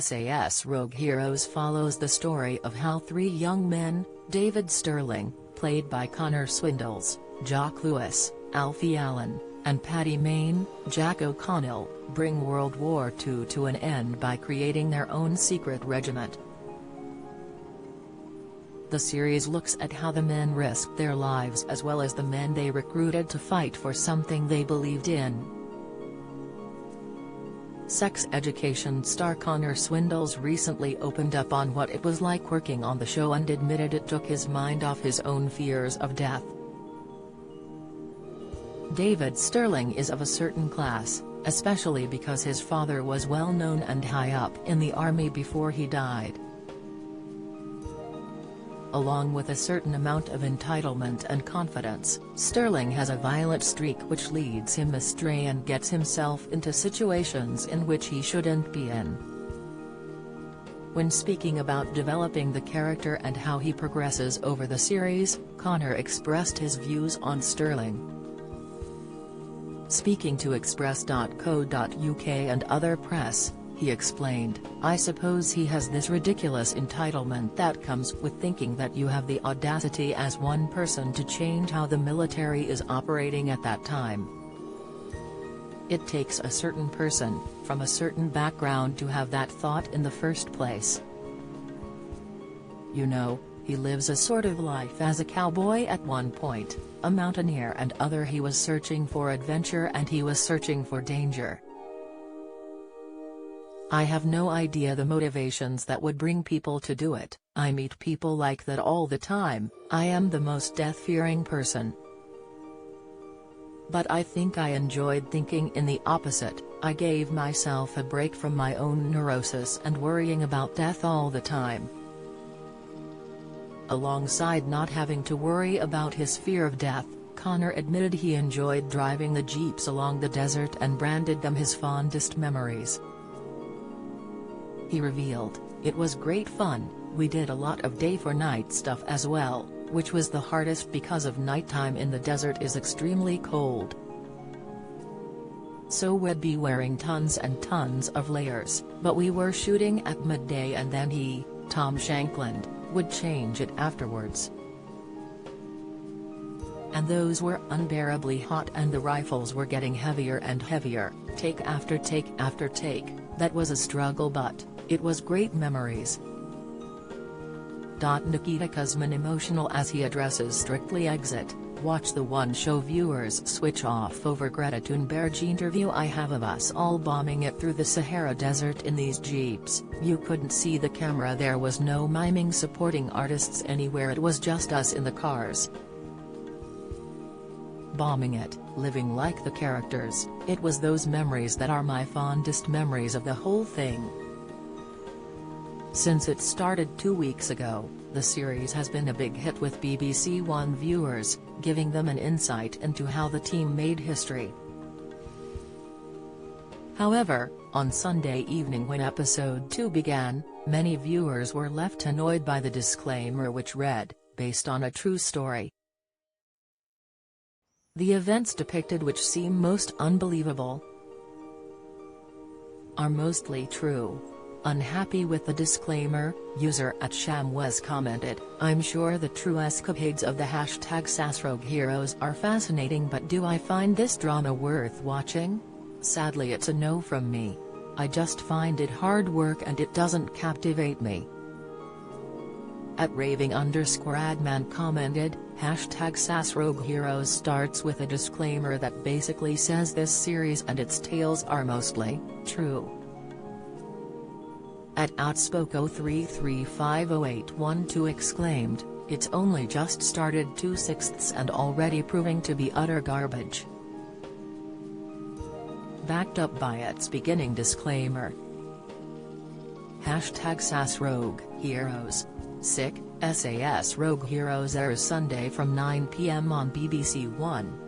SAS Rogue Heroes follows the story of how three young men, David Sterling, played by Connor Swindlles, Jock Lewis, Alfie Allen, and Paddy Mayne, Jack O'Connell, bring World War II to an end by creating their own secret regiment. The series looks at how the men risked their lives as well as the men they recruited to fight for something they believed in. Sex education star Connor Swindlles recently opened up on what it was like working on the show and admitted it took his mind off his own fears of death. David Sterling is of a certain class, especially because his father was well known and high up in the army before he died. Along with a certain amount of entitlement and confidence, Sterling has a violent streak which leads him astray and gets himself into situations in which he shouldn't be in. When speaking about developing the character and how he progresses over the series, Connor expressed his views on Sterling. Speaking to Express.co.uk and other press, he explained, "I suppose he has this ridiculous entitlement that comes with thinking that you have the audacity as one person to change how the military is operating at that time. It takes a certain person, from a certain background to have that thought in the first place. You know, he lives a sort of life as a cowboy at one point, a mountaineer and other he was searching for adventure and he was searching for danger. I have no idea the motivations that would bring people to do it. I meet people like that all the time. I am the most death-fearing person. But I think I enjoyed thinking in the opposite. I gave myself a break from my own neurosis and worrying about death all the time." Alongside not having to worry about his fear of death, Connor admitted he enjoyed driving the jeeps along the desert and branded them his fondest memories. He revealed, "It was great fun. We did a lot of day-for-night stuff as well, which was the hardest because of nighttime in the desert is extremely cold. So we'd be wearing tons and tons of layers, but we were shooting at midday and then he, Tom Shankland, would change it afterwards. And those were unbearably hot and the rifles were getting heavier and heavier, take after take after take. That was a struggle but it was great memories." Nikita Kuzmin emotional as he addresses Strictly Exit. Watch the one show viewers switch off over Greta Thunberg interview I have of us all bombing it through the Sahara Desert in these jeeps. You couldn't see the camera, there was no miming supporting artists anywhere, it was just us in the cars. Bombing it, living like the characters, it was those memories that are my fondest memories of the whole thing. Since it started 2 weeks ago, the series has been a big hit with BBC One viewers, giving them an insight into how the team made history. However, on Sunday evening when episode 2 began, many viewers were left annoyed by the disclaimer which read, "Based on a true story." The events depicted which seem most unbelievable are mostly true. Unhappy with the disclaimer, user @ShamWes commented, "I'm sure the true escapades of the #SAS Rogue Heroes are fascinating, but do I find this drama worth watching? Sadly it's a no from me. I just find it hard work and it doesn't captivate me." @Raving_Adman commented, #SAS Rogue Heroes starts with a disclaimer that basically says this series and its tales are mostly true. @Outspoko3350812 exclaimed, "It's only just started 2/6 and already proving to be utter garbage." Backed up by its beginning disclaimer. #SAS Rogue Heroes. Sick, SAS Rogue Heroes airs Sunday from 9 p.m. on BBC One.